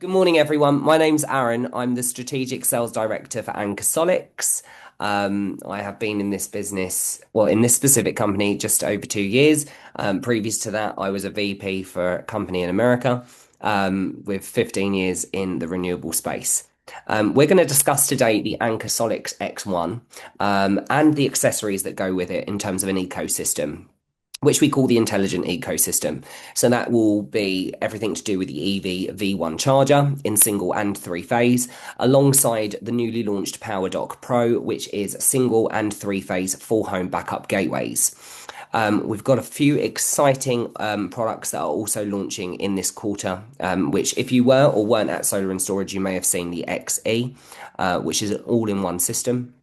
Good morning, everyone. My name's Aaron. I'm the Strategic Sales Director for Anker Solix. I have been in this business, well, in this specific company, just over 2 years. Previous to that, I was a VP for a company in America, with 15 years in the renewable space. We're going to discuss today the Anker Solix X1, and the accessories that go with it in terms of an ecosystem, which we call the intelligent ecosystem. So that will be everything to do with the EV V1 charger in single and three phase, alongside the newly launched PowerDock Pro, which is single and three phase full home backup gateways. We've got a few exciting products that are also launching in this quarter, which if you were or weren't at Solar and Storage, you may have seen the XE, which is an all-in-one system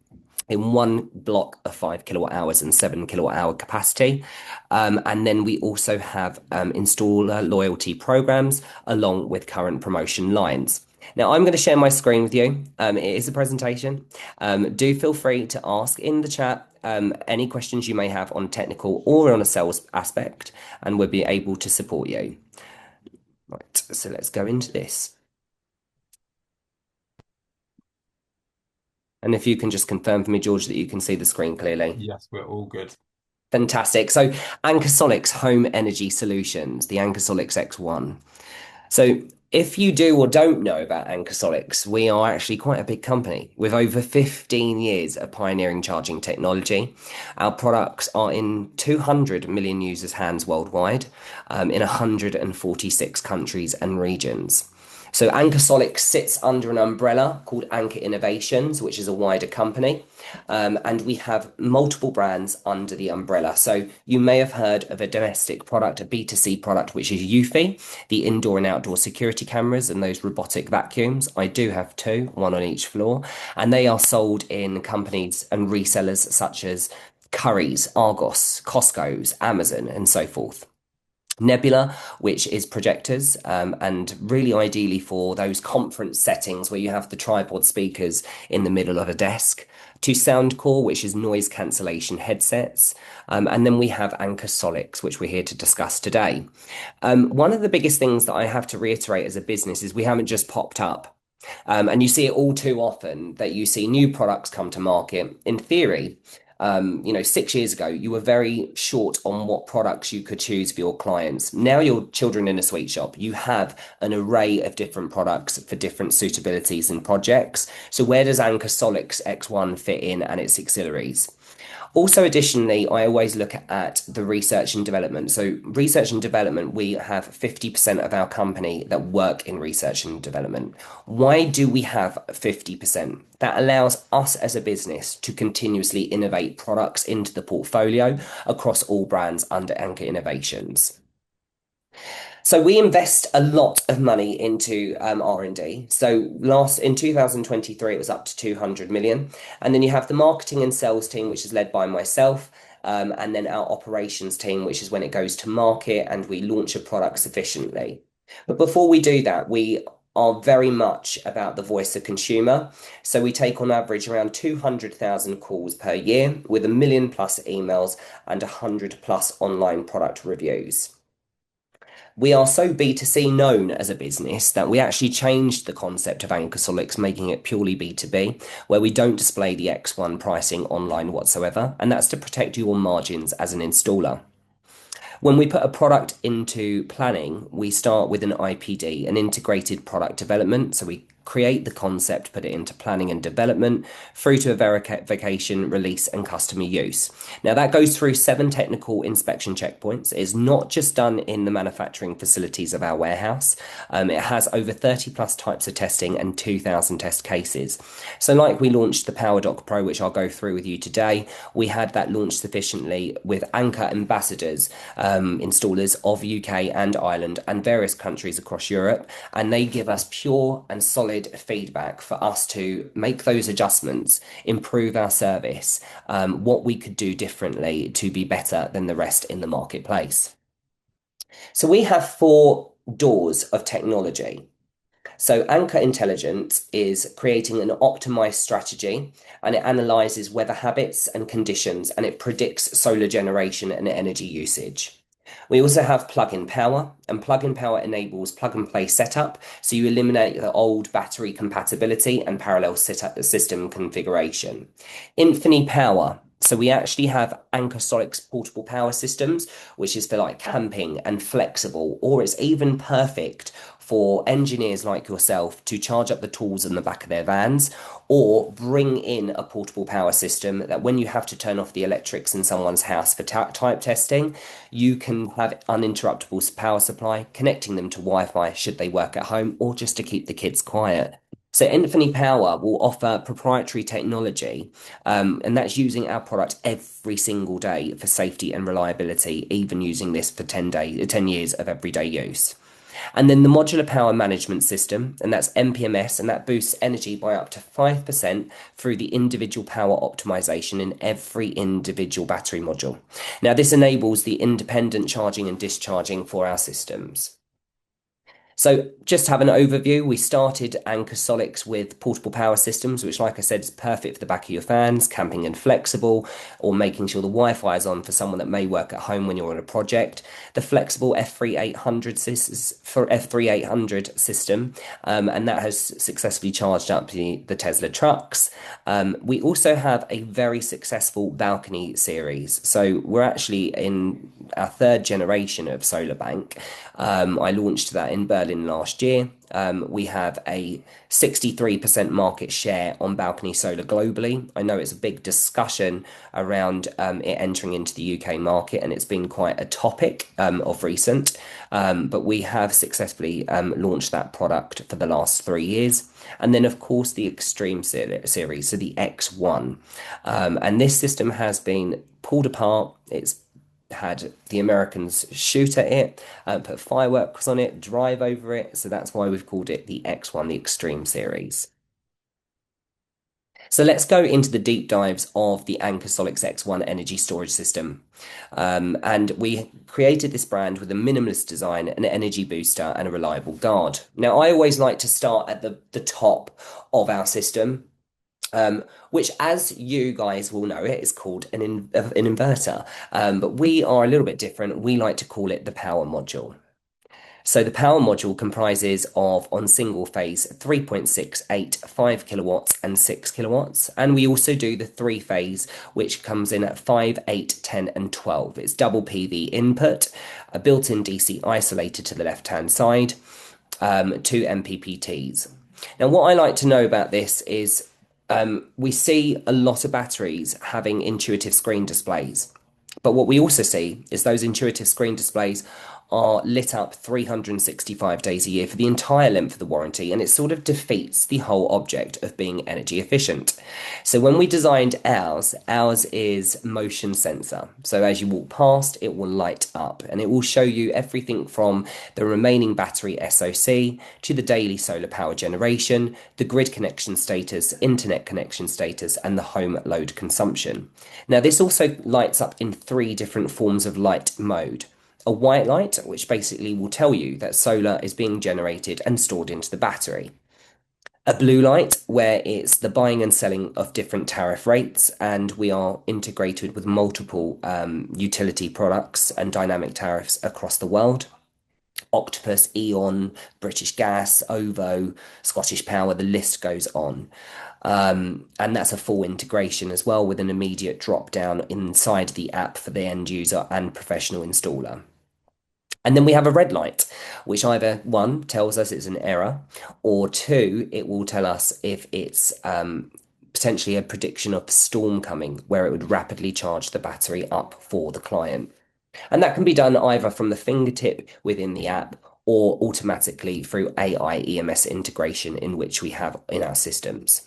in one block of 5 kilowatt hours and 7 kilowatt hour capacity. And then we also have installer loyalty programs along with current promotion lines. Now, I'm going to share my screen with you. It is a presentation. Do feel free to ask in the chat any questions you may have on technical or on a sales aspect, and we'll be able to support you. Right, so let's go into this. And if you can just confirm for me, George, that you can see the screen clearly. Yes, we're all good. Fantastic. So Anker Solix Home Energy Solutions, the Anker Solix X1. So if you do or don't know about Anker Solix, we are actually quite a big company with over 15 years of pioneering charging technology. Our products are in 200 million users' hands worldwide, in 146 countries and regions. So Anker Solix sits under an umbrella called Anker Innovations, which is a wider company. And we have multiple brands under the umbrella. So you may have heard of a domestic product, a B2C product, which is Eufy, the indoor and outdoor security cameras and those robotic vacuums. I do have two, one on each floor, and they are sold in companies and resellers such as Currys, Argos, Costco's, Amazon, and so forth. Nebula, which is projectors, and really ideally for those conference settings where you have the tripod speakers in the middle of a desk. To Soundcore, which is noise cancellation headsets. And then we have Anker Solix, which we're here to discuss today. One of the biggest things that I have to reiterate as a business is we haven't just popped up. And you see it all too often that you see new products come to market. In theory, 6 years ago, you were very short on what products you could choose for your clients. Now you're children in a sweet shop. You have an array of different products for different suitabilities and projects. So where does Anker Solix X1 fit in and its auxiliaries? Also, additionally, I always look at the research and development. So, research and development, we have 50% of our company that work in research and development. Why do we have 50%? That allows us as a business to continuously innovate products into the portfolio across all brands under Anker Innovations. So we invest a lot of money into R&D. So last in 2023, it was up to 200 million. And then you have the marketing and sales team, which is led by myself. And then our operations team, which is when it goes to market and we launch a product sufficiently. But before we do that, we are very much about the voice of consumer. So we take on average around 200,000 calls per year with 1 million plus emails and 100 plus online product reviews. We are so B2C known as a business that we actually changed the concept of Anker Solix, making it purely B2B, where we don't display the X1 pricing online whatsoever, and that's to protect your margins as an installer. When we put a product into planning, we start with an IPD, an integrated product development. So we create the concept, put it into planning and development, through to a verification, release, and customer use. Now, that goes through 7 technical inspection checkpoints. It's not just done in the manufacturing facilities of our warehouse. It has over 30 plus types of testing and 2,000 test cases. So, like we launched the PowerDock Pro, which I'll go through with you today, we had that launched sufficiently with Anker ambassadors, installers of UK and Ireland and various countries across Europe, and they give us pure and solid feedback for us to make those adjustments, improve our service, what we could do differently to be better than the rest in the marketplace. So we have 4 doors of technology. So Anker Intelligence is creating an optimized strategy, and it analyzes weather habits and conditions, and it predicts solar generation and energy usage. We also have plug-in power, and plug-in power enables plug-and-play setup, so you eliminate the old battery compatibility and parallel setup system configuration. Infinity power. So we actually have Anker Solix portable power systems, which is for like camping and flexible, or it's even perfect for engineers like yourself to charge up the tools in the back of their vans or bring in a portable power system that when you have to turn off the electrics in someone's house for type testing, you can have uninterruptible power supply, connecting them to Wi-Fi should they work at home or just to keep the kids quiet. So Infinity Power will offer proprietary technology, and that's using our product every single day for safety and reliability, even using this for 10 years of everyday use. And then the modular power management system, and that's MPMS, and that boosts energy by up to 5% through the individual power optimization in every individual battery module. Now, this enables the independent charging and discharging for our systems. So just to have an overview, we started Anker Solix with portable power systems, which, like I said, is perfect for the back of your fans, camping and flexible, or making sure the Wi-Fi is on for someone that may work at home when you're on a project. The flexible F3800 system, and that has successfully charged up the Tesla trucks. We also have a very successful balcony series. So we're actually in our third generation of solar bank. I launched that in Berlin last year. We have a 63% market share on balcony solar globally. I know it's a big discussion around it entering into the UK market, and it's been quite a topic of recent. But we have successfully launched that product for the last 3 years. And then, of course, the Extreme series, so the X1. And this system has been pulled apart. It's had the Americans shoot at it, put fireworks on it, drive over it. So that's why we've called it the X1, the Extreme series. So let's go into the deep dives of the Anker Solix X1 energy storage system. And we created this brand with a minimalist design, an energy booster, and a reliable guard. Now, I always like to start at the top of our system, which, as you guys will know, it is called an inverter. But we are a little bit different. We like to call it the power module. So the power module comprises of, on single phase, 3.68, 5 kilowatts and 6 kilowatts. And we also do the three phase, which comes in at 5, 8, 10 and 12. It's double PV input, a built-in DC isolator to the left-hand side, two MPPTs. Now, what I like to know about this is we see a lot of batteries having intuitive screen displays. But what we also see is those intuitive screen displays are lit up 365 days a year for the entire length of the warranty, and it sort of defeats the whole object of being energy efficient. So when we designed ours is motion sensor. So as you walk past, it will light up and it will show you everything from the remaining battery SOC to the daily solar power generation, the grid connection status, internet connection status, and the home load consumption. Now, this also lights up in three different forms of light mode. A white light, which basically will tell you that solar is being generated and stored into the battery. A blue light, where it's the buying and selling of different tariff rates, and we are integrated with multiple utility products and dynamic tariffs across the world. Octopus, Eon, British Gas, OVO, Scottish Power, the list goes on. And that's a full integration as well, with an immediate drop down inside the app for the end user and professional installer. And then we have a red light, which either one tells us it's an error, or two, it will tell us if it's potentially a prediction of a storm coming, where it would rapidly charge the battery up for the client. And that can be done either from the fingertip within the app or automatically through AI EMS integration in which we have in our systems.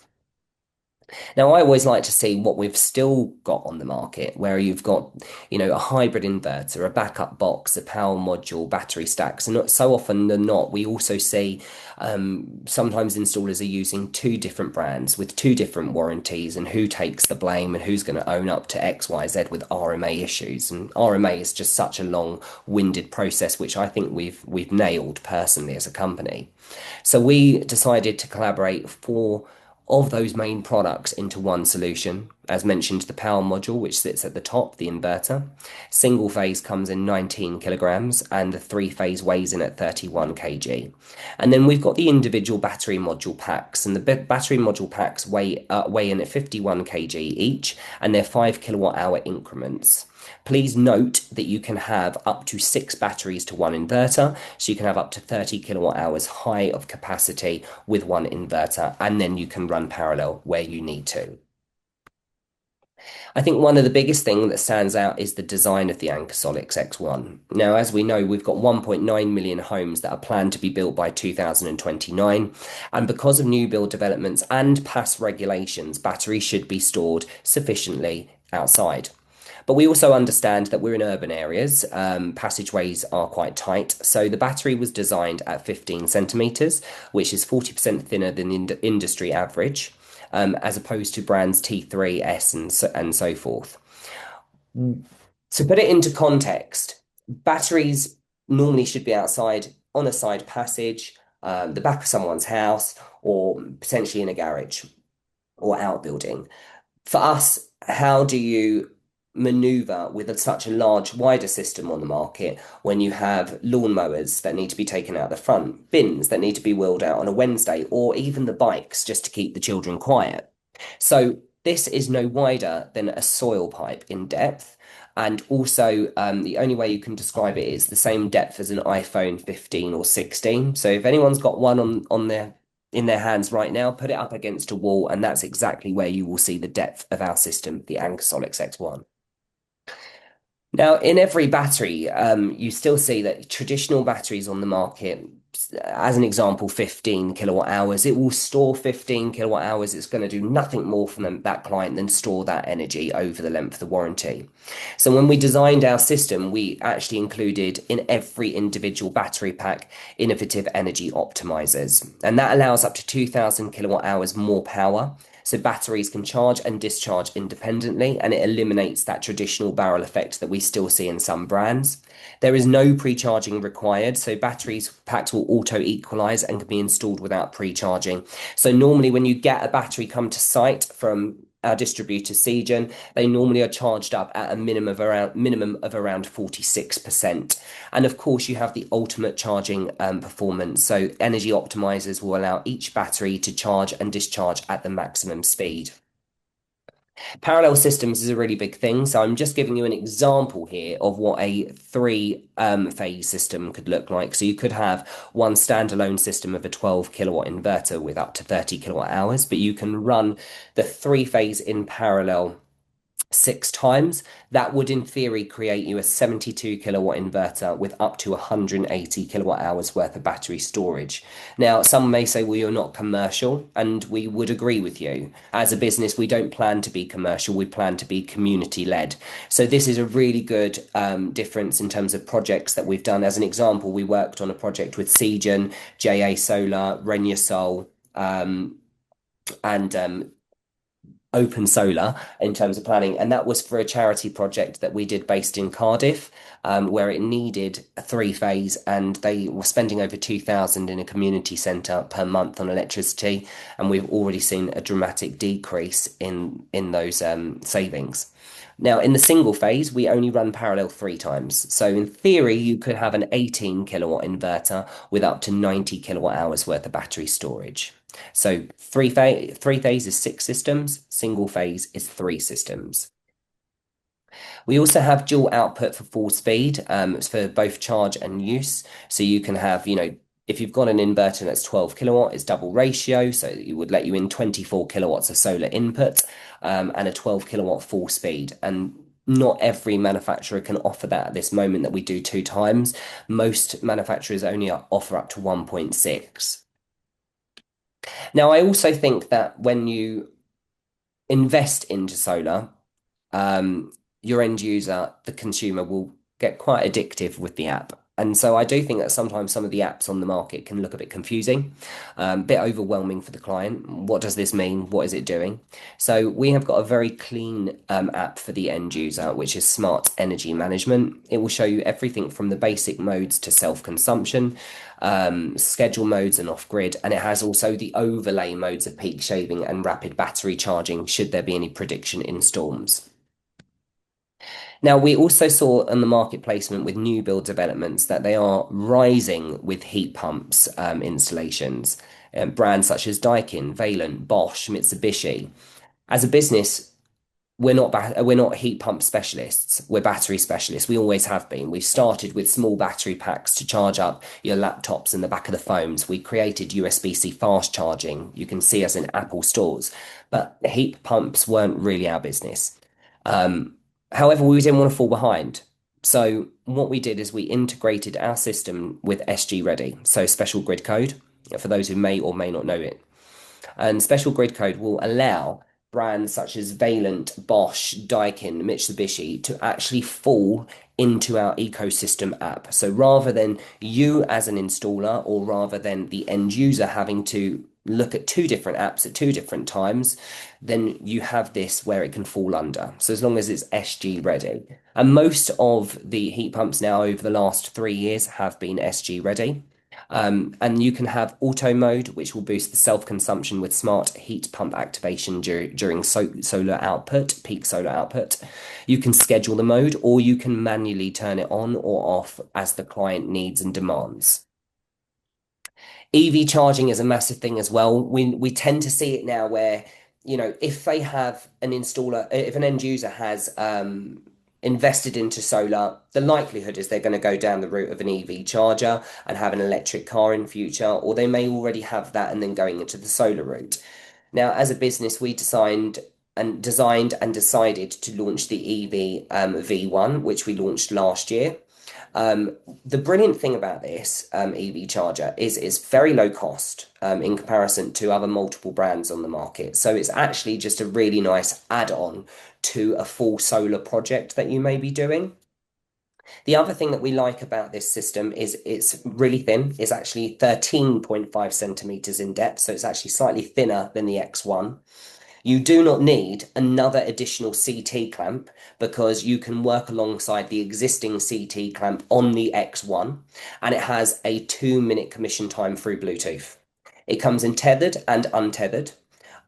Now, I always like to see what we've still got on the market, where you've got, a hybrid inverter, a backup box, a power module, battery stacks. And so often than not, we also see sometimes installers are using two different brands with two different warranties, and who takes the blame and who's going to own up to X, Y, Z with RMA issues. And RMA is just such a long-winded process, which I think we've nailed personally as a company. So we decided to collaborate for of those main products into one solution. As mentioned, the power module, which sits at the top, the inverter. Single phase comes in 19 kilograms, and the three phase weighs in at 31 kg. And then we've got the individual battery module packs, and the battery module packs weigh in at 51 kg each, and they're 5 kilowatt hour increments. Please note that you can have up to 6 batteries to one inverter, so you can have up to 30 kilowatt hours high of capacity with one inverter, and then you can run parallel where you need to. I think one of the biggest things that stands out is the design of the Anker Solix X1. Now, as we know, we've got 1.9 million homes that are planned to be built by 2029, and because of new build developments and past regulations, batteries should be stored sufficiently outside. But we also understand that we're in urban areas, passageways are quite tight. So the battery was designed at 15 centimeters, which is 40% thinner than the industry average, as opposed to brands T3, S, and so forth. To put it into context, batteries normally should be outside on a side passage, the back of someone's house, or potentially in a garage or outbuilding. For us, how do you maneuver with such a large, wider system on the market when you have lawnmowers that need to be taken out the front, bins that need to be wheeled out on a Wednesday, or even the bikes just to keep the children quiet? So this is no wider than a soil pipe in depth. And also, the only way you can describe it is the same depth as an iPhone 15 or 16. So if anyone's got one on their in their hands right now, put it up against a wall, and that's exactly where you will see the depth of our system, the Anker Solix X1. Now, in every battery, you still see that traditional batteries on the market, as an example, 15 kilowatt hours, it will store 15 kilowatt hours. It's going to do nothing more for that client than store that energy over the length of the warranty. So when we designed our system, we actually included in every individual battery pack innovative energy optimizers, and that allows up to 2,000 kilowatt hours more power. So batteries can charge and discharge independently, and it eliminates that traditional barrel effect that we still see in some brands. There is no pre-charging required, so batteries packs will auto-equalize and can be installed without pre-charging. So normally when you get a battery come to site from our distributor Segen, they normally are charged up at a minimum of around 46%. And of course, you have the ultimate charging performance. So energy optimizers will allow each battery to charge and discharge at the maximum speed. Parallel systems is a really big thing. So I'm just giving you an example here of what a three-phase system could look like. So you could have one standalone system of a 12 kilowatt inverter with up to 30 kilowatt hours, but you can run the three-phase in parallel 6 times. That would, in theory, create you a 72 kilowatt inverter with up to 180 kilowatt hours worth of battery storage. Now, some may say, well, you're not commercial, and we would agree with you. As a business, we don't plan to be commercial, we plan to be community led. So, this is a really good difference in terms of projects that we've done. As an example, we worked on a project with Segen, JA Solar, Renyasol, and Open Solar in terms of planning, and that was for a charity project that we did based in Cardiff, where it needed a three-phase, and they were spending over 2,000 in a community centre per month on electricity, and we've already seen a dramatic decrease in those savings. Now, in the single phase, we only run parallel 3 times. So in theory, you could have an 18 kilowatt inverter with up to 90 kilowatt hours worth of battery storage. So three phase is 6 systems, single phase is 3 systems. We also have dual output for full speed, it's for both charge and use. So you can have, if you've got an inverter that's 12 kilowatt, it's double ratio. So it would let you in 24 kilowatts of solar input, and a 12 kilowatt full speed. And not every manufacturer can offer that at this moment that we do 2 times. Most manufacturers only offer up to 1.6. Now, I also think that when you invest into solar, your end user, the consumer, will get quite addictive with the app. And so I do think that sometimes some of the apps on the market can look a bit confusing, a bit overwhelming for the client. What does this mean? What is it doing? So we have got a very clean app for the end user, which is Smart Energy Management. It will show you everything from the basic modes to self-consumption, schedule modes and off-grid, and it has also the overlay modes of peak shaving and rapid battery charging should there be any prediction in storms. Now, we also saw on the market placement with new build developments that they are rising with heat pumps installations. Brands such as Daikin, Valent, Bosch, Mitsubishi. As a business, we're not heat pump specialists. We're battery specialists. We always have been. We started with small battery packs to charge up your laptops in the back of the phones. We created USB-C fast charging. You can see us in Apple stores, but heat pumps weren't really our business. Um, However, we didn't want to fall behind. So what we did is we integrated our system with SG Ready, so special grid code, for those who may or may not know it. And special grid code will allow brands such as Valent, Bosch, Daikin, Mitsubishi to actually fall into our ecosystem app. So rather than you as an installer, or rather than the end user having to look at two different apps at two different times, then you have this where it can fall under. So as long as it's SG ready. And most of the heat pumps now over the last 3 years have been SG ready. And you can have auto mode, which will boost the self-consumption with smart heat pump activation during solar output, peak solar output. You can schedule the mode, or you can manually turn it on or off as the client needs and demands. EV charging is a massive thing as well. We tend to see it now where, if they have an installer, if an end user has invested into solar, the likelihood is they're going to go down the route of an EV charger and have an electric car in future, or they may already have that and then going into the solar route. Now, as a business, we designed and decided to launch the EV V1, which we launched last year. The brilliant thing about this EV charger is it's very low cost in comparison to other multiple brands on the market. So it's actually just a really nice add-on to a full solar project that you may be doing. The other thing that we like about this system is it's really thin. It's actually 13.5 centimeters in depth, so it's actually slightly thinner than the X1. You do not need another additional CT clamp because you can work alongside the existing CT clamp on the X1, and it has a 2-minute commission time through Bluetooth. It comes in tethered and untethered.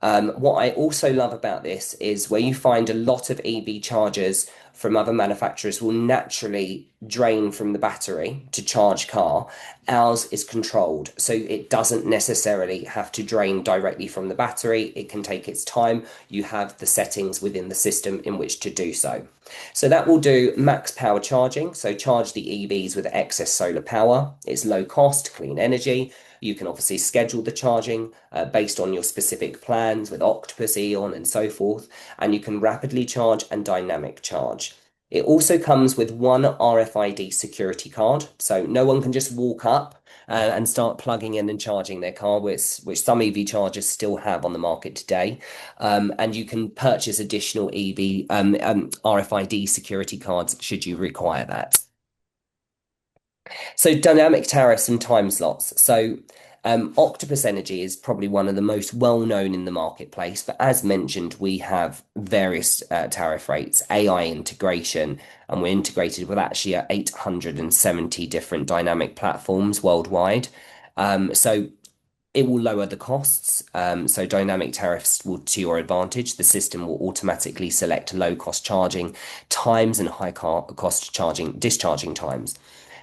What I also love about this is where you find a lot of EV chargers from other manufacturers will naturally drain from the battery to charge car. Ours is controlled, so it doesn't necessarily have to drain directly from the battery. It can take its time. You have the settings within the system in which to do so. So that will do max power charging, so charge the EVs with excess solar power. It's low cost, clean energy. You can obviously schedule the charging based on your specific plans with Octopus, Eon, and so forth, and you can rapidly charge and dynamic charge. It also comes with one RFID security card, so no one can just walk up and start plugging in and charging their car, which some EV chargers still have on the market today. And you can purchase additional RFID security cards should you require that. So dynamic tariffs and time slots. So Octopus Energy is probably one of the most well known in the marketplace, but as mentioned, we have various tariff rates, AI integration, and we're integrated with actually 870 different dynamic platforms worldwide. So it will lower the costs. So dynamic tariffs will to your advantage. The system will automatically select low cost charging times and high cost charging discharging times.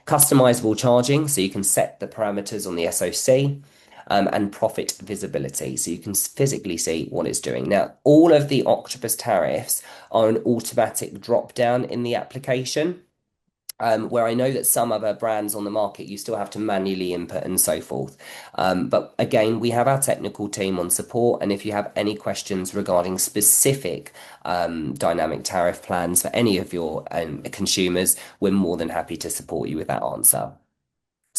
Customizable charging, so you can set the parameters on the SoC, and profit visibility, so you can physically see what it's doing. Now, all of the Octopus tariffs are an automatic drop down in the application. Where I know that some other brands on the market, you still have to manually input and so forth. But again, we have our technical team on support, and if you have any questions regarding specific dynamic tariff plans for any of your consumers, we're more than happy to support you with that answer.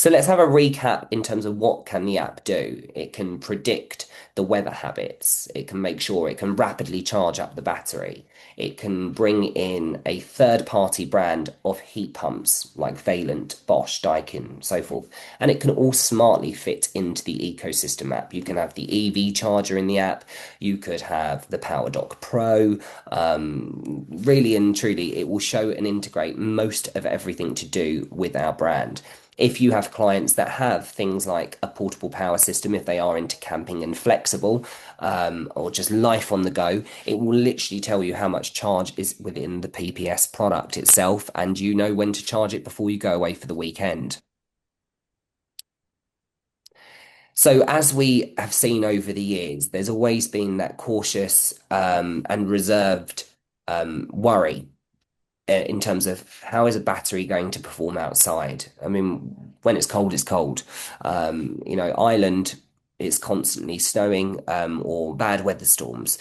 So let's have a recap in terms of what can the app do. It can predict the weather habits. It can make sure it can rapidly charge up the battery. It can bring in a third-party brand of heat pumps like Valent, Bosch, Daikin, so forth. And it can all smartly fit into the ecosystem app. You can have the EV charger in the app. You could have the Power Dock Pro. Really and truly, it will show and integrate most of everything to do with our brand. If you have clients that have things like a portable power system, if they are into camping and flexible, or just life on the go, it will literally tell you how much charge is within the PPS product itself, and you know when to charge it before you go away for the weekend. So, as we have seen over the years, there's always been that cautious and reserved worry in terms of how is a battery going to perform outside. I mean, when it's cold, it's cold. Ireland is constantly snowing or bad weather storms.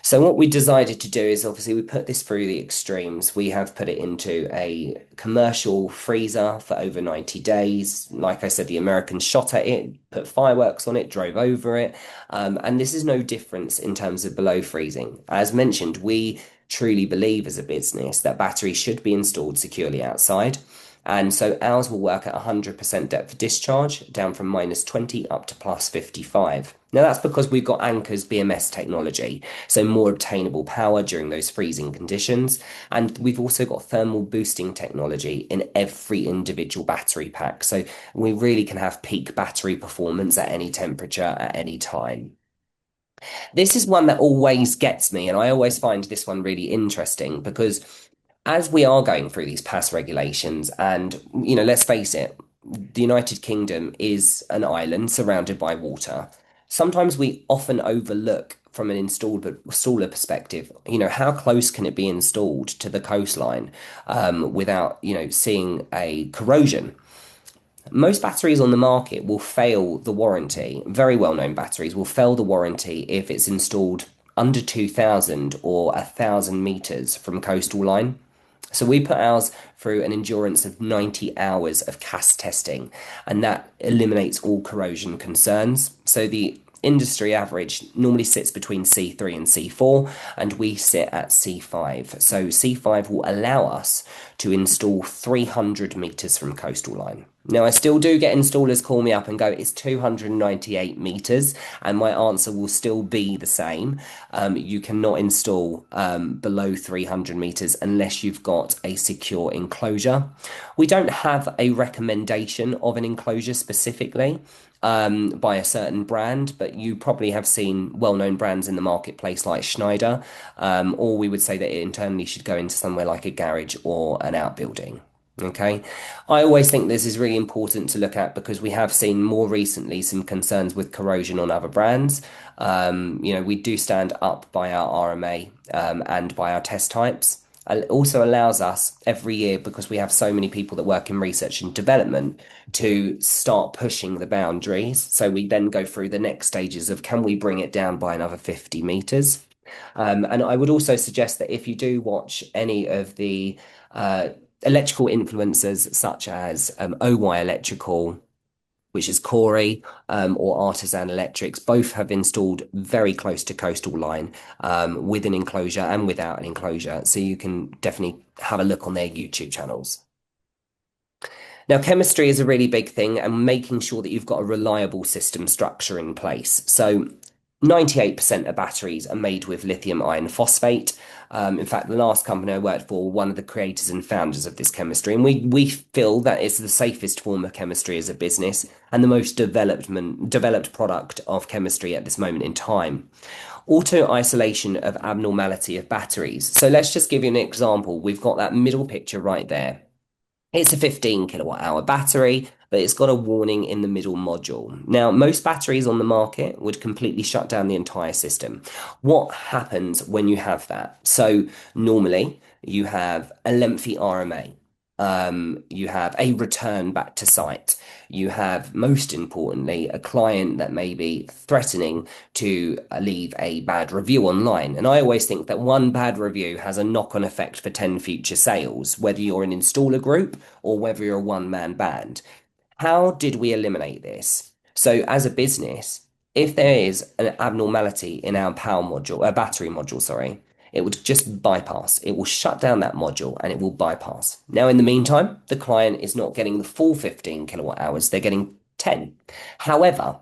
So what we decided to do is obviously we put this through the extremes. We have put it into a commercial freezer for over 90 days. Like I said, the Americans shot at it, put fireworks on it, drove over it. And this is no difference in terms of below freezing. As mentioned, we truly believe as a business that batteries should be installed securely outside. And so ours will work at 100% depth of discharge, down from -20 up to +55. Now that's because we've got Anker's BMS technology, so more obtainable power during those freezing conditions. And we've also got thermal boosting technology in every individual battery pack. So we really can have peak battery performance at any temperature at any time. This is one that always gets me, and I always find this one really interesting because as we are going through these pass regulations, and let's face it, the United Kingdom is an island surrounded by water. Sometimes we often overlook from an installer perspective, how close can it be installed to the coastline without, seeing a corrosion? Most batteries on the market will fail the warranty. Very well-known batteries will fail the warranty if it's installed under 2,000 or 1,000 meters from coastal line. So we put ours through an endurance of 90 hours of CAS testing, and that eliminates all corrosion concerns. So the industry average normally sits between C3 and C4, and we sit at C5. So C5 will allow us to install 300 meters from coastal line. Now, I still do get installers call me up and go, it's 298 meters, and my answer will still be the same. You cannot install below 300 meters unless you've got a secure enclosure. We don't have a recommendation of an enclosure specifically by a certain brand, but you probably have seen well-known brands in the marketplace like Schneider, or we would say that it internally should go into somewhere like a garage or an outbuilding. Okay, I always think this is really important to look at because we have seen more recently some concerns with corrosion on other brands. We do stand up by our RMA and by our test types. It also allows us every year, because we have so many people that work in research and development, to start pushing the boundaries. So we then go through the next stages of can we bring it down by another 50 meters? And I would also suggest that if you do watch any of the electrical influencers such as OY Electrical, which is Corey, or Artisan Electrics, both have installed very close to coastal line with an enclosure and without an enclosure. So you can definitely have a look on their YouTube channels. Now, chemistry is a really big thing, and making sure that you've got a reliable system structure in place. So 98% of batteries are made with lithium iron phosphate. In fact, the last company I worked for, one of the creators and founders of this chemistry, and we feel that it's the safest form of chemistry as a business and the most developed product of chemistry at this moment in time. Auto isolation of abnormality of batteries. So let's just give you an example. We've got that middle picture right there. It's a 15 kilowatt hour battery, but it's got a warning in the middle module. Now, most batteries on the market would completely shut down the entire system. What happens when you have that? So normally you have a lengthy RMA. You have a return back to site. You have, most importantly, a client that may be threatening to leave a bad review online. And I always think that one bad review has a knock-on effect for 10 future sales, whether you're an installer group or whether you're a one-man band. How did we eliminate this? So, as a business, if there is an abnormality in our power module, a battery module, sorry, it would just bypass. It will shut down that module and it will bypass. Now, in the meantime, the client is not getting the full 15 kilowatt hours, they're getting 10. However,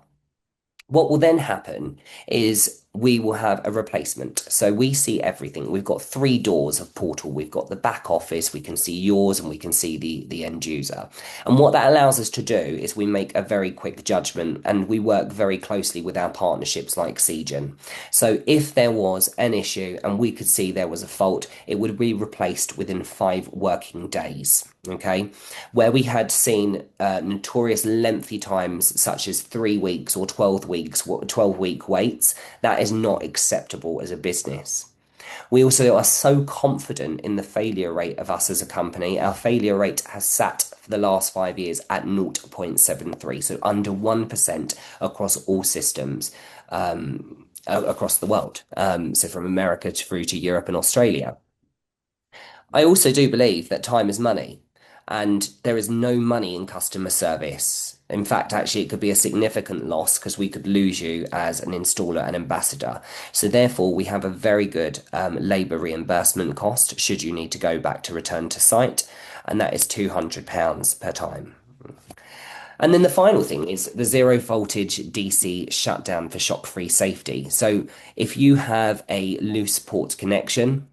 what will then happen is we will have a replacement. So we see everything. We've got three doors of portal. We've got the back office. We can see yours and we can see the end user. And what that allows us to do is we make a very quick judgment and we work very closely with our partnerships like Segen. So if there was an issue and we could see there was a fault, it would be replaced within 5 working days. Okay, where we had seen notorious lengthy times such as 3 weeks or 12 weeks, 12-week waits, that is not acceptable as a business. We also are so confident in the failure rate of us as a company. Our failure rate has sat for the last 5 years at 0.73, so under 1% across all systems across the world. So from America through to Europe and Australia. I also do believe that time is money, and there is no money in customer service. In fact, actually, it could be a significant loss because we could lose you as an installer and ambassador. So, therefore, we have a very good labour reimbursement cost should you need to go back to return to site, and that is £200 per time. And then the final thing is the zero voltage DC shutdown for shock-free safety. So if you have a loose port connection,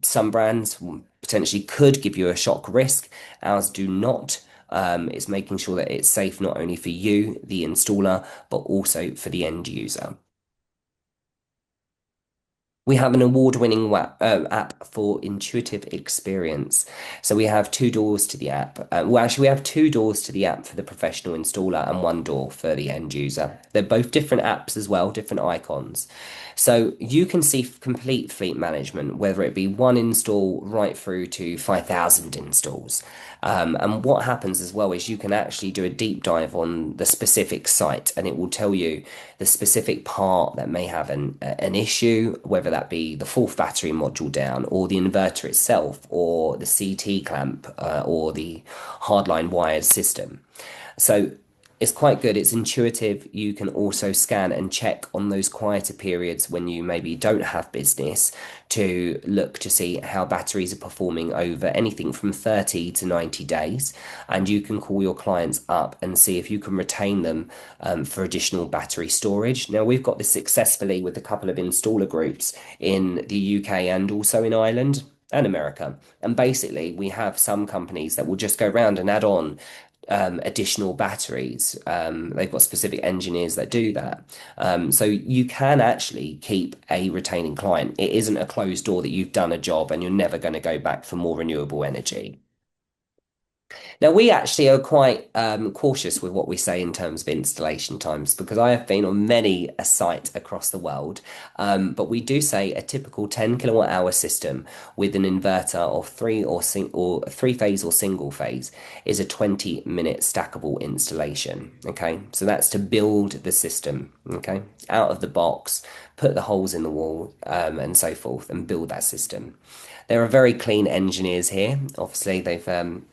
some brands potentially could give you a shock risk. Ours do not. It's making sure that it's safe not only for you, the installer, but also for the end user. We have an award-winning app for intuitive experience. So we have two doors to the app. Well, actually, we have two doors to the app for the professional installer and one door for the end user. They're both different apps as well, different icons. So you can see complete fleet management, whether it be one install right through to 5,000 installs. And what happens as well is you can actually do a deep dive on the specific site and it will tell you the specific part that may have an issue, whether that be the fourth battery module down or the inverter itself or the CT clamp or the hardline wired system. So it's quite good. It's intuitive. You can also scan and check on those quieter periods when you maybe don't have business to look to see how batteries are performing over anything from 30 to 90 days. And you can call your clients up and see if you can retain them for additional battery storage. Now, we've got this successfully with a couple of installer groups in the UK and also in Ireland and America. And basically, we have some companies that will just go around and add on additional batteries. They've got specific engineers that do that. So you can actually keep a retaining client. It isn't a closed door that you've done a job and you're never going to go back for more renewable energy. Now, we actually are quite cautious with what we say in terms of installation times because I have been on many a site across the world. But we do say a typical 10 kilowatt hour system with an inverter of or three phase or single phase is a 20-minute stackable installation. Okay, so that's to build the system. Okay, out of the box, put the holes in the wall, and so forth, and build that system. There are very clean engineers here. Obviously, they've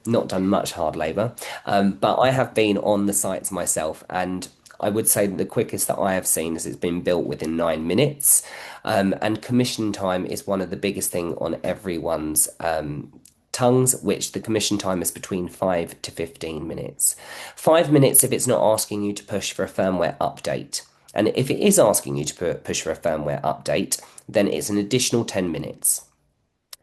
not done much hard labour, but I have been on the sites myself, and I would say that the quickest that I have seen is it's been built within 9 minutes. And commission time is one of the biggest thing on everyone's tongues, which the commission time is between 5 to 15 minutes. 5 minutes if it's not asking you to push for a firmware update. And if it is asking you to push for a firmware update, then it's an additional 10 minutes.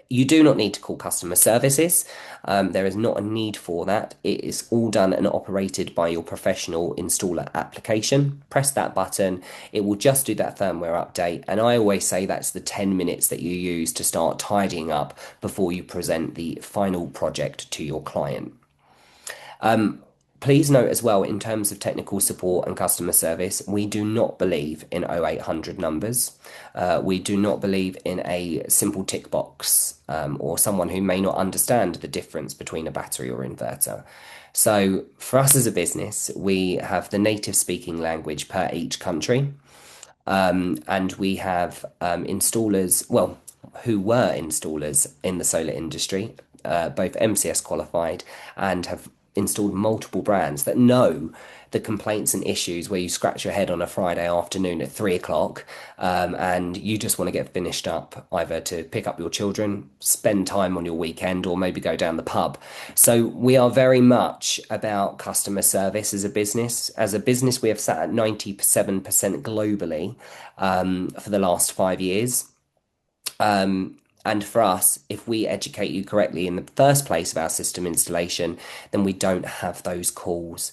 You do not need to call customer services. There is not a need for that. It is all done and operated by your professional installer application. Press that button. It will just do that firmware update. And I always say that's the 10 minutes that you use to start tidying up before you present the final project to your client. Please note as well, in terms of technical support and customer service, we do not believe in 0800 numbers. We do not believe in a simple tick box or someone who may not understand the difference between a battery or inverter. So for us as a business, we have the native speaking language per each country. And we have installers, well, who were installers in the solar industry, both MCS qualified and have installed multiple brands that know the complaints and issues where you scratch your head on a Friday afternoon at 3 o'clock, and you just want to get finished up either to pick up your children, spend time on your weekend, or maybe go down the pub. So we are very much about customer service as a business. As a business, we have sat at 97% globally for the last 5 years. And for us, if we educate you correctly in the first place of our system installation, then we don't have those calls.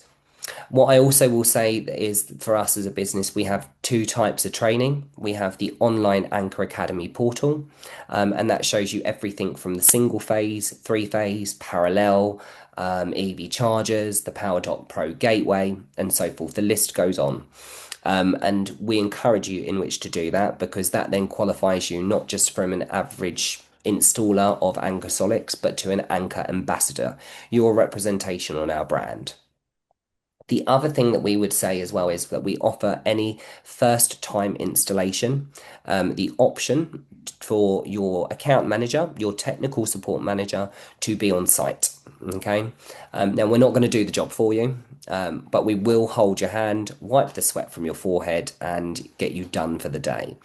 What I also will say is for us as a business, we have two types of training. We have the online Anchor Academy portal, and that shows you everything from the single phase, three phase, parallel, EV chargers, the PowerDock Pro gateway, and so forth. The list goes on. And we encourage you in which to do that because that then qualifies you not just from an average installer of Anker Solix, but to an Anker ambassador, your representation on our brand. The other thing that we would say as well is that we offer any first time installation, the option for your account manager, your technical support manager to be on site. Okay. Now we're not going to do the job for you, but we will hold your hand, wipe the sweat from your forehead, and get you done for the day.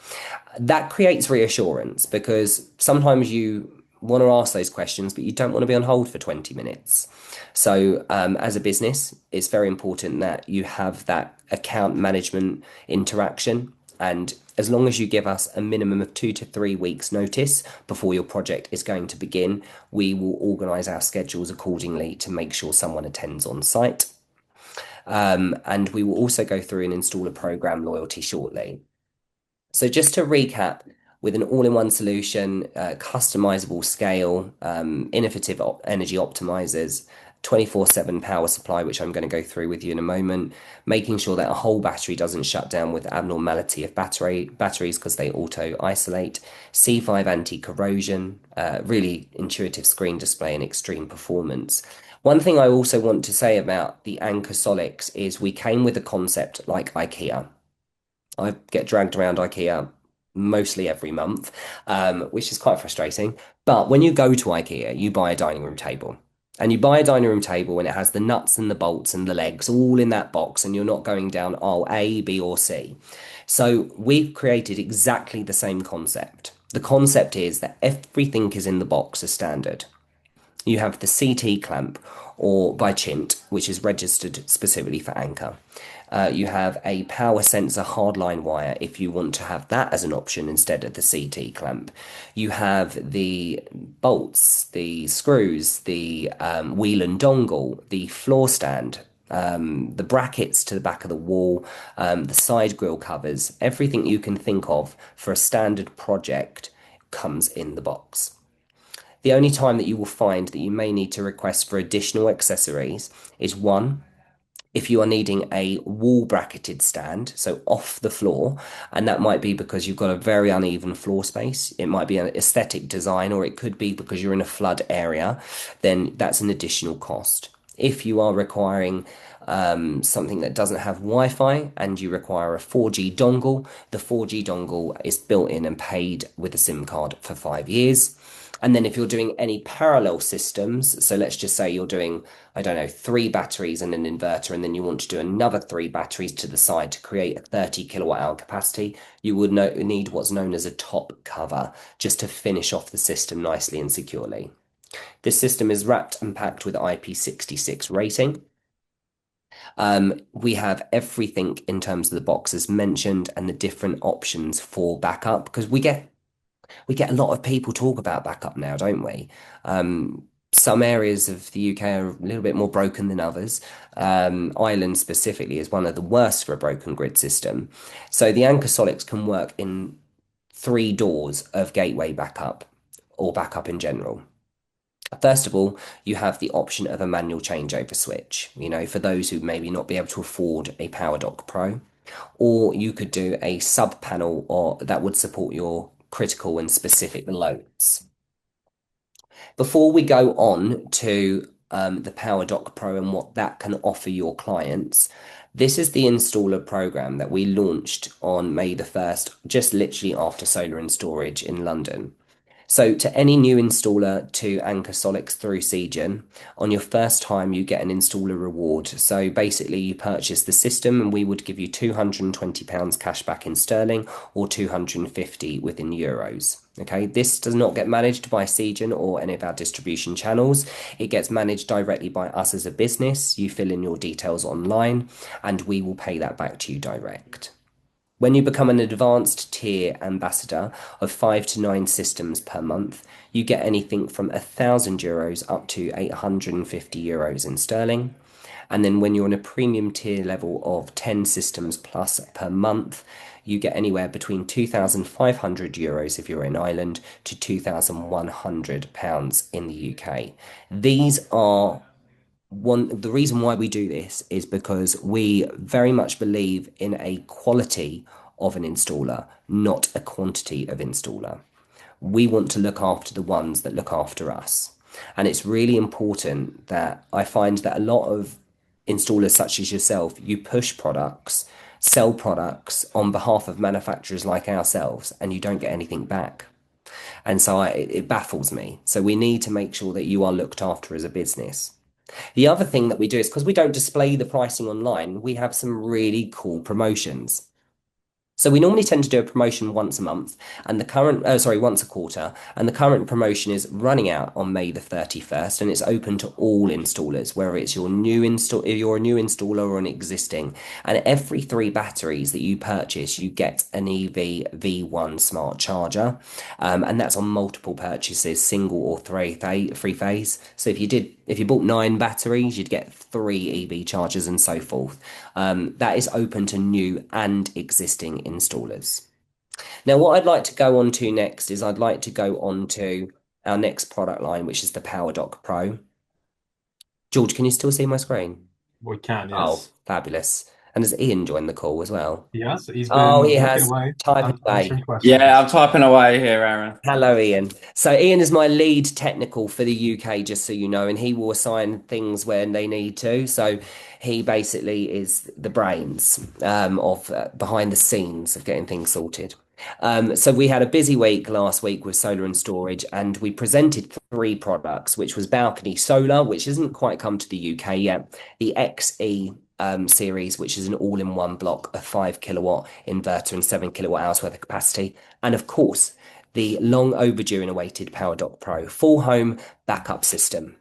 That creates reassurance because sometimes you want to ask those questions, but you don't want to be on hold for 20 minutes. So, as a business, it's very important that you have that account management interaction. And as long as you give us a minimum of 2 to 3 weeks notice before your project is going to begin, we will organise our schedules accordingly to make sure someone attends on site. And we will also go through and install a program loyalty shortly. So just to recap, with an all-in-one solution, customizable scale, innovative energy optimizers, 24/7 power supply, which I'm going to go through with you in a moment, making sure that a whole battery doesn't shut down with abnormality of batteries because they auto isolate, C5 anti-corrosion, really intuitive screen display and extreme performance. One thing I also want to say about the Anker Solix is we came with a concept like IKEA. I get dragged around IKEA mostly every month, which is quite frustrating. But when you go to IKEA, you buy a dining room table. And you buy a dining room table and it has the nuts and the bolts and the legs all in that box, and you're not going down aisle A, B, or C. So we've created exactly the same concept. The concept is that everything is in the box as standard. You have the CT clamp or by Chint, which is registered specifically for Anker. You have a power sensor hardline wire if you want to have that as an option instead of the CT clamp. You have the bolts, the screws, the wheel and dongle, the floor stand, the brackets to the back of the wall, the side grille covers, everything you can think of for a standard project comes in the box. The only time that you will find that you may need to request for additional accessories is one, if you are needing a wall bracketed stand, so off the floor, and that might be because you've got a very uneven floor space. It might be an aesthetic design, or it could be because you're in a flood area, then that's an additional cost. If you are requiring something that doesn't have Wi-Fi and you require a 4G dongle, the 4G dongle is built in and paid with a SIM card for 5 years. And then if you're doing any parallel systems, so let's just say you're doing, I don't know, 3 batteries and an inverter, and then you want to do another 3 batteries to the side to create a 30 kilowatt hour capacity, you would need what's known as a top cover just to finish off the system nicely and securely. This system is wrapped and packed with IP66 rating. We have everything in terms of the box as mentioned and the different options for backup because we get a lot of people talk about backup now, don't we? Some areas of the UK are a little bit more broken than others. Ireland specifically is one of the worst for a broken grid system. So the Anker Solix can work in 3 doors of gateway backup or backup in general. First of all, you have the option of a manual changeover switch, for those who maybe not be able to afford a PowerDock Pro, or you could do a sub panel or that would support your critical and specific loads. Before we go on to the PowerDock Pro and what that can offer your clients, this is the installer program that we launched on May the 1st, just literally after Solar and Storage in London. So, to any new installer to Anker Solix through Segen, on your first time, you get an installer reward. So, basically, you purchase the system, and we would give you £220 cash back in sterling or 250 within euros. Okay, this does not get managed by Segen or any of our distribution channels. It gets managed directly by us as a business. You fill in your details online, and we will pay that back to you direct. When you become an advanced tier ambassador of 5 to 9 systems per month, you get anything from €1,000 up to €850 in sterling. And then when you're on a premium tier level of 10 systems plus per month, you get anywhere between €2,500 if you're in Ireland to £2,100 in the UK. These are the reason why we do this is because we very much believe in a quality of an installer, not a quantity of installer. We want to look after the ones that look after us. And it's really important that I find that a lot of installers such as yourself, you push products, sell products on behalf of manufacturers like ourselves, and you don't get anything back. And so it baffles me. So we need to make sure that you are looked after as a business. The other thing that we do is because we don't display the pricing online, we have some really cool promotions. So we normally tend to do a promotion once a month, and the current, sorry, once a quarter, and the current promotion is running out on May the 31st, and it's open to all installers, whether it's your new install, if you're a new installer or an existing. And every 3 batteries that you purchase, you get an EV V1 smart charger, and that's on multiple purchases, single or three phase. So if you bought 9 batteries, you'd get 3 EV chargers and so forth. That is open to new and existing installers. Now, what I'd like to go on to next is I'd like to go on to our next product line, which is the PowerDock Pro. George, can you still see my screen? We can, Oh, yes. fabulous. And has Ian joined the call as well? Yes, he's Oh, he been working has away, typing away. answering Yeah, questions. I'm typing away here, Aaron. Hello, Ian. So Ian is my lead technical for the UK, just so you know, and he will assign things when they need to. So he basically is the brains of behind the scenes of getting things sorted. So we had a busy week last week with solar and storage, and we presented 3 products, which was balcony solar, which hasn't quite come to the UK yet, the XE series, which is an all-in-one block, a 5 kilowatt inverter and 7 kilowatt hours worth of capacity, and of course the long overdue and awaited PowerDock Pro full home backup system.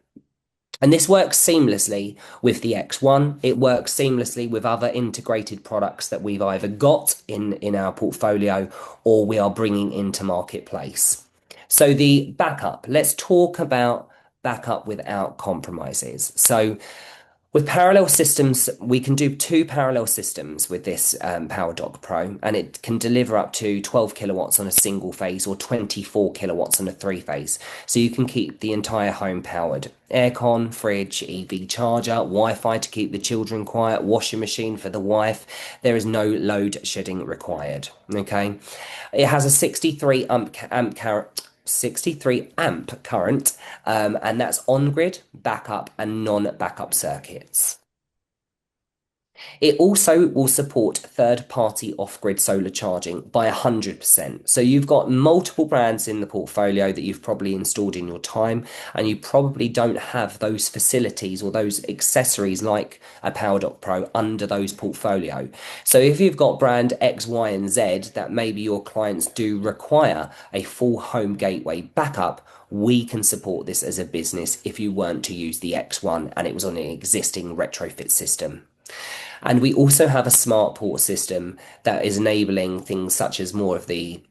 And this works seamlessly with the X1. It works seamlessly with other integrated products that we've either got in our portfolio or we are bringing into marketplace. So the backup, let's talk about backup without compromises. So with parallel systems, we can do 2 parallel systems with this PowerDock Pro, and it can deliver up to 12 kilowatts on a single phase or 24 kilowatts on a 3 phase. So you can keep the entire home powered. Aircon, fridge, EV charger, Wi-Fi to keep the children quiet, washing machine for the wife. There is no load shedding required. Okay. It has a 63 amp current, and that's on grid, backup, and non backup circuits. It also will support third-party off-grid solar charging by 100%. So you've got multiple brands in the portfolio that you've probably installed in your time, and you probably don't have those facilities or those accessories like a PowerDock Pro under those portfolio. So if you've got brand X, Y, and Z that maybe your clients do require a full home gateway backup, we can support this as a business if you weren't to use the X1 and it was on an existing retrofit system. And we also have a smart port system that is enabling things such as more of the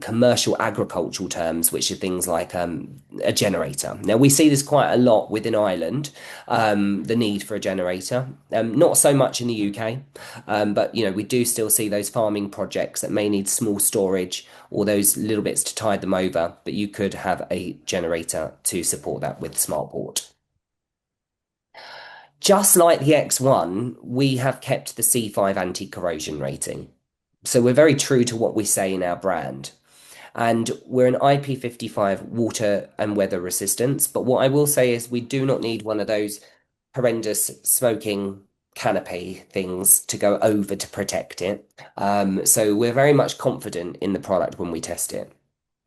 commercial agricultural terms, which are things like a generator. Now, we see this quite a lot within Ireland, the need for a generator. Not so much in the UK, but we do still see those farming projects that may need small storage or those little bits to tide them over, but you could have a generator to support that with SmartPort. Just like the X1, we have kept the C5 anti-corrosion rating. So we're very true to what we say in our brand. And we're an IP55 water and weather resistance. But what I will say is we do not need one of those horrendous smoking canopy things to go over to protect it. So we're very much confident in the product when we test it.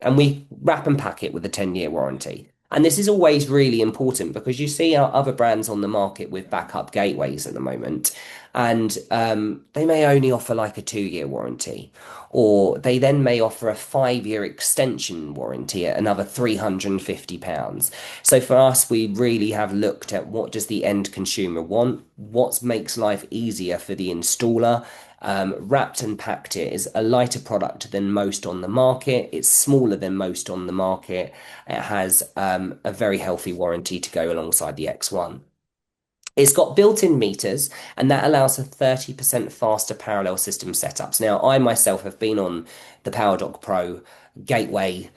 and we wrap and pack it with a 10-year warranty. And this is always really important because you see our other brands on the market with backup gateways at the moment, and they may only offer like a 2-year warranty, or they then may offer a 5-year extension warranty at another £350. So for us, we really have looked at what does the end consumer want, what makes life easier for the installer. Wrapped and packed it is a lighter product than most on the market. It's smaller than most on the market. It has a very healthy warranty to go alongside the X1. It's got built-in meters, and that allows for 30% faster parallel system setups. Now, I myself have been on the PowerDock Pro gateway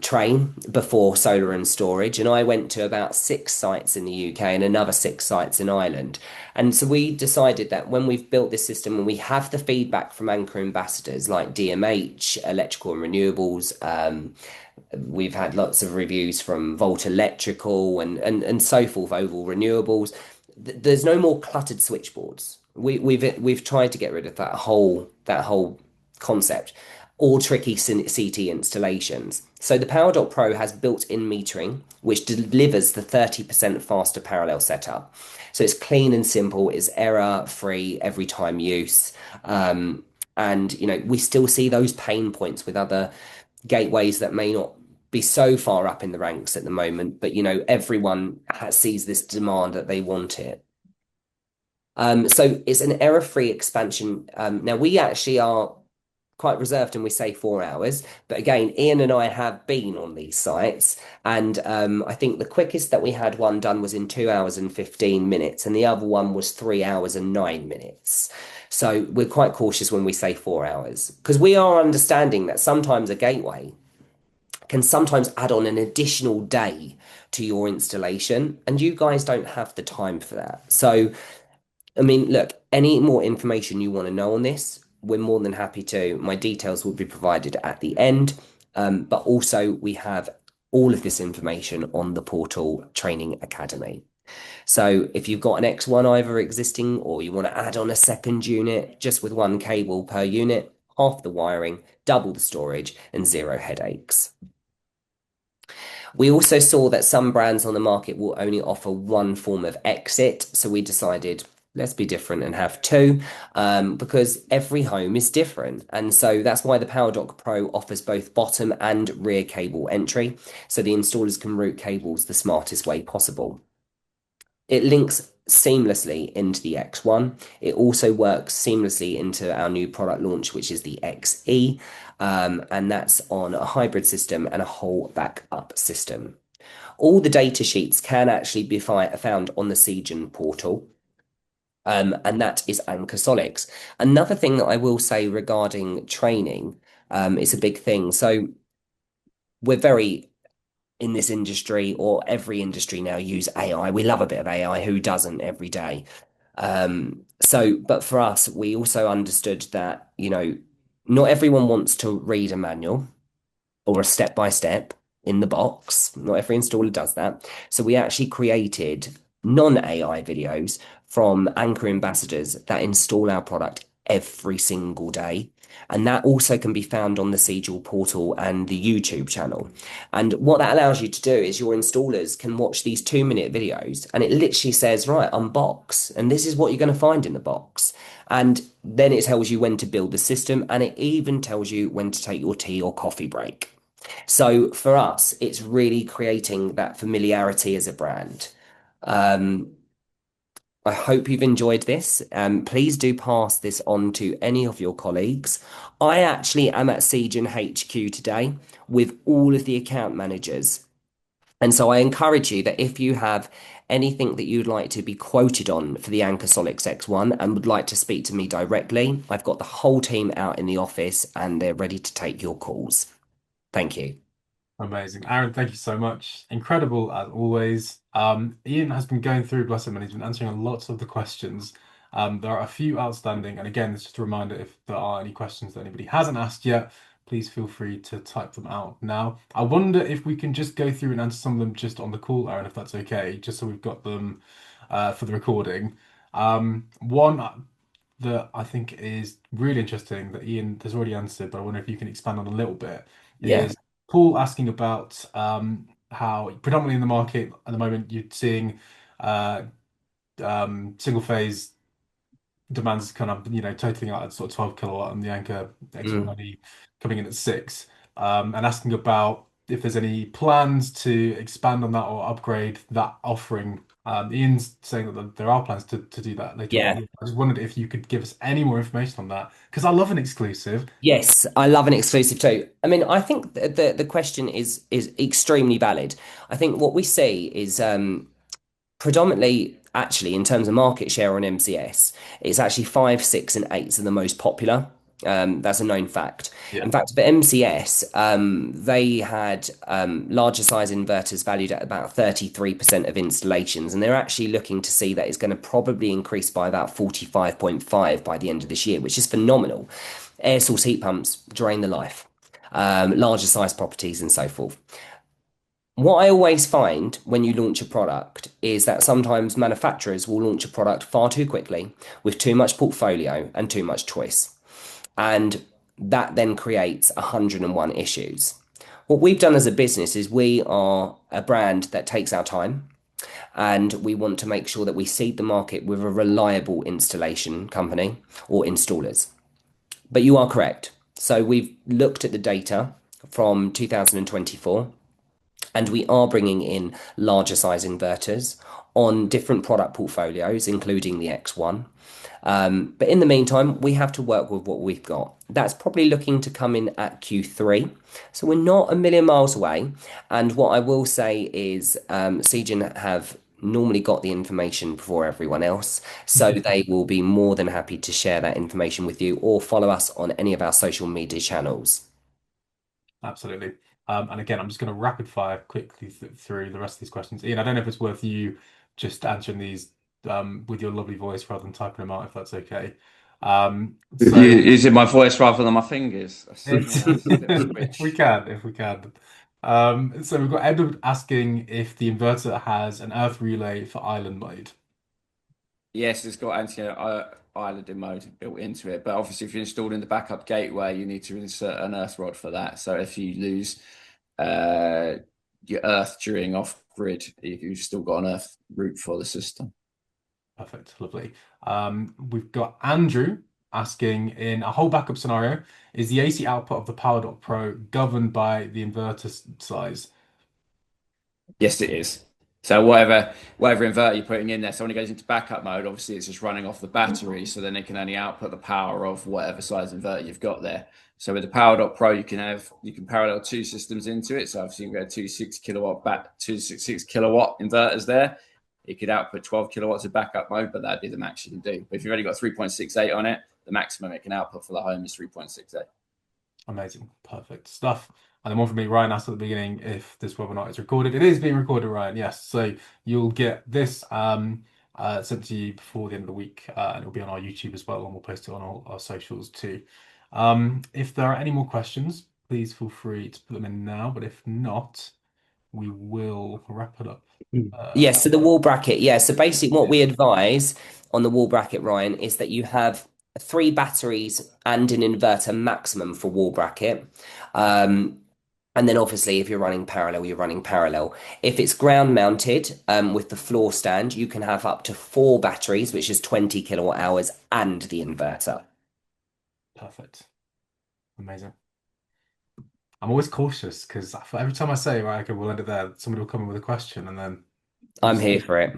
train before solar and storage, and I went to about 6 sites in the UK and another 6 sites in Ireland. And so we decided that when we've built this system and we have the feedback from Anker ambassadors like DMH, Electrical and Renewables, we've had lots of reviews from Volt Electrical and so forth, Oval Renewables. There's no more cluttered switchboards. We've tried to get rid of that whole concept, all tricky CT installations. So the PowerDock Pro has built-in metering, which delivers the 30% faster parallel setup. So it's clean and simple, it's error-free every time use. And we still see those pain points with other gateways that may not be so far up in the ranks at the moment, but everyone sees this demand that they want it. So it's an error-free expansion. Now we actually are quite reserved and we say 4 hours, but again, Ian and I have been on these sites, and I think the quickest that we had one done was in 2 hours and 15 minutes, and the other one was 3 hours and 9 minutes. So we're quite cautious when we say 4 hours because we are understanding that sometimes a gateway can sometimes add on an additional day to your installation, and you guys don't have the time for that. So, I mean, look, any more information you want to know on this, we're more than happy to. My details will be provided at the end, but also we have all of this information on the portal Training Academy. So if you've got an X1 either existing or you want to add on a second unit just with one cable per unit, half the wiring, double the storage, and zero headaches. We also saw that some brands on the market will only offer one form of exit. So we decided, let's be different and have two, because every home is different. And so that's why the PowerDock Pro offers both bottom and rear cable entry. So the installers can route cables the smartest way possible. It links seamlessly into the X1. It also works seamlessly into our new product launch, which is the XE, and that's on a hybrid system and a whole backup system. All the data sheets can actually be found on the Segen portal, and that is Anker Solix. Another thing that I will say regarding training, is a big thing. So we're very in this industry, or every industry now, use AI. We love a bit of AI. Who doesn't every day? But for us, we also understood that, not everyone wants to read a manual or a step by step in the box. Not every installer does that. So we actually created non-AI videos from Anker ambassadors that install our product every single day. And that also can be found on the Siegel portal and the YouTube channel. And what that allows you to do is your installers can watch these 2-minute videos, and it literally says, right, unbox, and this is what you're going to find in the box. And then it tells you when to build the system, and it even tells you when to take your tea or coffee break. So for us, it's really creating that familiarity as a brand. Um, I hope you've enjoyed this. Please do pass this on to any of your colleagues. I actually am at Segen HQ today with all of the account managers. And so I encourage you that if you have anything that you'd like to be quoted on for the Anker Solix X1 and would like to speak to me directly, I've got the whole team out in the office and they're ready to take your calls. Thank you. Amazing. Aaron, thank you so much. Incredible as always. Ian has been going through, bless him, and he's been answering lots of the questions. There are a few outstanding, and again, it's just a reminder if there are any questions that anybody hasn't asked yet, please feel free to type them out now. I wonder if we can just go through and answer some of them just on the call, Aaron, if that's okay, just so we've got them for the recording. One that I think is really interesting that Ian has already answered, but I wonder if you can expand on a little bit Yeah. is Paul asking about how predominantly in the market at the moment you're seeing uh, single phase demands kind of, totaling out at sort of 12 kilowatt and the Anker Mm. X1 coming in at 6. And asking about if there's any plans to expand on that or upgrade that offering. Ian's saying that there are plans to do that later on in the Yeah. year. I just wondered if you could give us any more information on that because I love an exclusive. Yes, I love an exclusive too. I mean, I think the question is extremely valid. I think what we see is predominantly actually in terms of market share on MCS, it's actually 5, 6, and 8s are the most popular. That's a known fact. Yeah. In fact, for MCS, they had larger size inverters valued at about 33% of installations, and they're actually looking to see that it's going to probably increase by about 45.5 by the end of this year, which is phenomenal. Air source heat pumps drain the life, larger size properties, and so forth. What I always find when you launch a product is that sometimes manufacturers will launch a product far too quickly with too much portfolio and too much choice. And that then creates 101 issues. What we've done as a business is we are a brand that takes our time and we want to make sure that we seed the market with a reliable installation company or installers. But you are correct. So we've looked at the data from 2024 and we are bringing in larger size inverters on different product portfolios, including the X1. But in the meantime, we have to work with what we've got. That's probably looking to come in at Q3. So we're not a million miles away. And what I will say is Segen have normally got the information before everyone else. So they will be more than happy to share that information with you or follow us on any of our social media channels. Absolutely. And again, I'm just going to rapid fire quickly through the rest of these questions. Ian, I don't know if it's worth you just answering these with your lovely voice rather than typing them out, if that's okay. If So you using my voice rather than my fingers, that's a if nice little if we switch. can, if we can. So we've got Edward asking if the inverter has an earth relay for island mode. Yes, it's got anti-islanding mode built into it, but obviously, if you're installing the backup gateway, you need to insert an earth rod for that. So if you lose uh, your earth during off-grid, you've still got an earth route for the system. Perfect, lovely. We've got Andrew asking in a whole backup scenario, is the AC output of the PowerDock Pro governed by the inverter size? Yes, it is. So whatever inverter you're putting in there, so when it goes into backup mode, obviously it's just running off the battery, so then it can only output the power of whatever size inverter you've got there. So with the PowerDock Pro, you can parallel two systems into it. So obviously you can go two 6 kilowatt inverters there. It could output 12 kilowatts of backup mode, but that'd be the max you can do. But if you've only got 3.68 on it, the maximum it can output for the home is 3.68. Amazing, perfect stuff. And then one from me, Ryan asked at the beginning if this webinar is recorded. It is being recorded, Ryan. Yes, so you'll get this sent to you before the end of the week, and it'll be on our YouTube as well, and we'll post it on all our socials too. If there are any more questions, please feel free to put them in now. But if not, we will wrap it up. Yes, so the wall bracket. Yeah, so basically what Yeah, we advise on the wall bracket, Ryan, is that you have 3 batteries and an inverter maximum for wall bracket. Um, and then obviously if you're running parallel, you're running parallel. If it's ground mounted with the floor stand, you can have up to 4 batteries, which is 20 kilowatt hours, and the inverter. perfect, amazing. I'm always cautious because every time I say, right, okay, we'll end it there, somebody will come in with a question, and then we'll I'm here see. for it.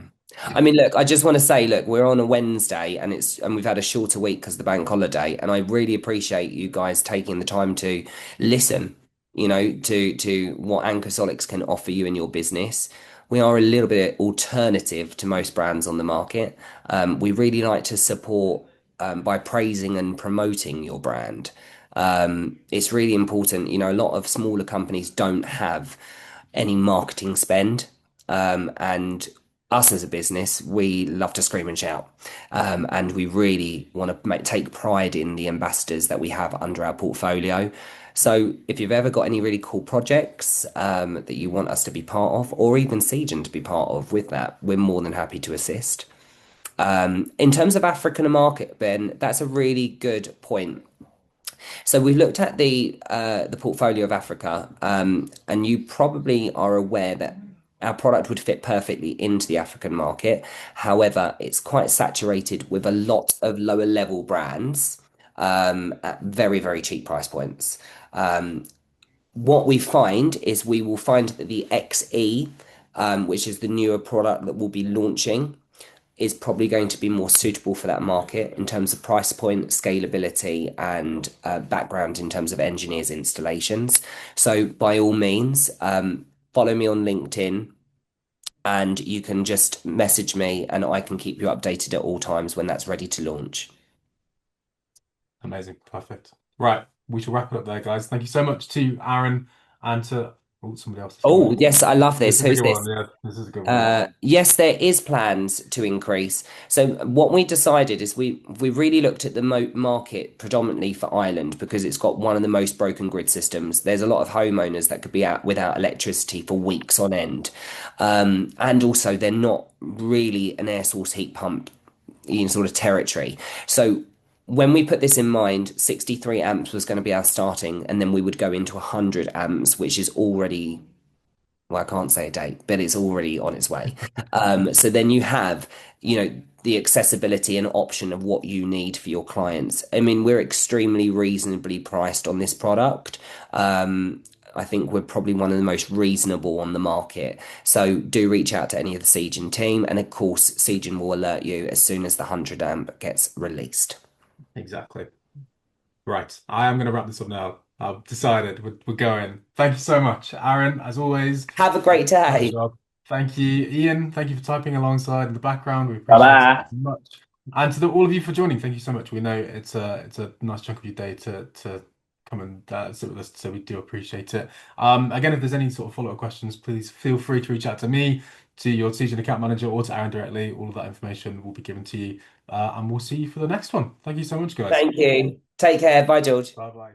I mean, look, I just want to say, look, we're on a Wednesday and we've had a shorter week because of the bank holiday, and I really appreciate you guys taking the time to listen, to what Anker Solix can offer you in your business. We are a little bit alternative to most brands on the market. We really like to support by praising and promoting your brand. It's really important. A lot of smaller companies don't have any marketing spend. And us as a business, we love to scream and shout. And we really want to take pride in the ambassadors that we have under our portfolio. So if you've ever got any really cool projects that you want us to be part of, or even Segen to be part of with that, we're more than happy to assist. In terms of African market, Ben, that's a really good point. So we've looked at the portfolio of Africa, and you probably are aware that our product would fit perfectly into the African market. However, it's quite saturated with a lot of lower level brands at very, very cheap price points. What we find is we will find that the XE, which is the newer product that we'll be launching, is probably going to be more suitable for that market in terms of price point, scalability, and background in terms of engineers' installations. So, by all means, follow me on LinkedIn and you can just message me and I can keep you updated at all times when that's ready to launch. Amazing. Perfect. Right. We shall wrap it up there, guys. Thank you so much to Aaron and to somebody else. Oh, yes, I love This this. is a Who's good this? one. Yeah, this is a good one. Yes, there is plans to increase. So what we decided is we really looked at the market predominantly for Ireland because it's got one of the most broken grid systems. There's a lot of homeowners that could be out without electricity for weeks on end, and also they're not really an air source heat pump sort of territory. So when we put this in mind, 63 amps was going to be our starting, and then we would go into 100 amps, which is already, well, I can't say a date, but it's already on its way. So then you have, the accessibility and option of what you need for your clients. I mean, we're extremely reasonably priced on this product. I think we're probably one of the most reasonable on the market. So do reach out to any of the Segen team. And of course, Segen will alert you as soon as the 100 amp gets released. Exactly. Right. I am going to wrap this up now. I've decided we're going. Thank you so much, Aaron, as always. Have a great Great day. job. Thank you, Ian. Thank you for typing alongside in the background. We Bye appreciate it bye. much. And to all of you for joining, thank you so much. We know it's a nice chunk of your day to come and sit with us, so we do appreciate it. Again, if there's any sort of follow-up questions, please feel free to reach out to me, to your Segen account manager, or to Aaron directly. All of that information will be given to you, and we'll see you for the next one. Thank you so much, guys. Thank you. Take care. Bye, George. Bye bye.